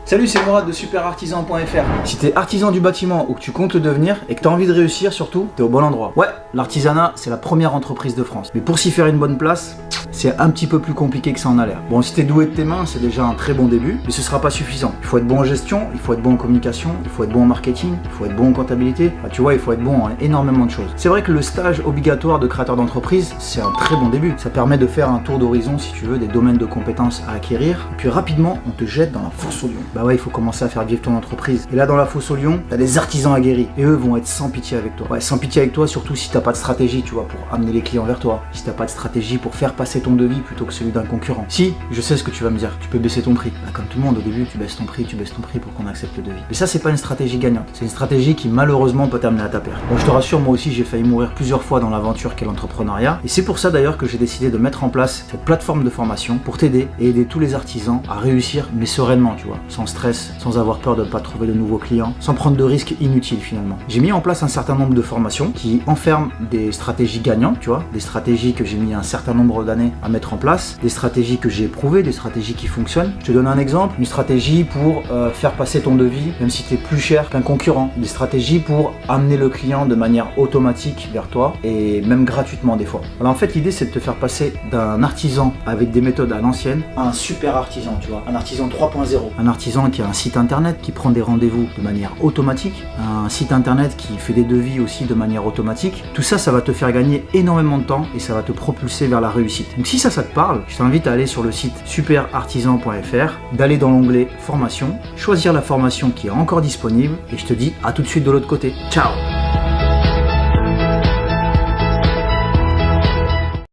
Salut, c'est Mourad de superartisan.fr. Si t'es artisan du bâtiment ou que tu comptes le devenir et que t'as envie de réussir surtout, t'es au bon endroit. Ouais, l'artisanat, c'est la première entreprise de France. Mais pour s'y faire une bonne place, c'est un petit peu plus compliqué que ça en a l'air. Bon, si t'es doué de tes mains, c'est déjà un très bon début, mais ce sera pas suffisant. Il faut être bon en gestion, il faut être bon en communication, il faut être bon en marketing, il faut être bon en comptabilité. Enfin, tu vois, il faut être bon en énormément de choses. C'est vrai que le stage obligatoire de créateur d'entreprise, c'est un très bon début. Ça permet de faire un tour d'horizon, si tu veux, des domaines de compétences à acquérir. Et puis rapidement, on te jette dans la fosse au lion. Bah ouais, il faut commencer à faire vivre ton entreprise. Et là, dans la fosse au lion, t'as des artisans aguerris. Et eux vont être sans pitié avec toi. Ouais, sans pitié avec toi, surtout si t'as pas de stratégie, tu vois, pour amener les clients vers toi. Si t'as pas de stratégie pour faire passer ton devis plutôt que celui d'un concurrent. Si, je sais ce que tu vas me dire, tu peux baisser ton prix. Bah, comme tout le monde, au début, tu baisses ton prix pour qu'on accepte le devis. Mais ça, c'est pas une stratégie gagnante. C'est une stratégie qui, malheureusement, peut t'amener à ta perte. Bon, je te rassure, moi aussi, j'ai failli mourir plusieurs fois dans l'aventure qu'est l'entrepreneuriat. Et c'est pour ça, d'ailleurs, que j'ai décidé de mettre en place cette plateforme de formation pour t'aider et aider tous les artisans à réussir, mais sereinement, tu vois, sans stress, sans avoir peur de ne pas trouver de nouveaux clients, sans prendre de risques inutiles finalement. J'ai mis en place un certain nombre de formations qui enferment des stratégies gagnantes, tu vois, des stratégies que j'ai mis un certain nombre d'années à mettre en place, des stratégies que j'ai éprouvées, des stratégies qui fonctionnent. Je te donne un exemple, une stratégie pour faire passer ton devis, même si tu es plus cher qu'un concurrent, des stratégies pour amener le client de manière automatique vers toi et même gratuitement des fois. Alors en fait, l'idée c'est de te faire passer d'un artisan avec des méthodes à l'ancienne à un super artisan, tu vois, un artisan 3.0, un artisan qui a un site internet, qui prend des rendez-vous de manière automatique, un site internet qui fait des devis aussi de manière automatique. Tout ça, ça va te faire gagner énormément de temps et ça va te propulser vers la réussite. Donc si ça te parle, je t'invite à aller sur le site superartisan.fr, d'aller dans l'onglet formation, choisir la formation qui est encore disponible et je te dis à tout de suite de l'autre côté. Ciao!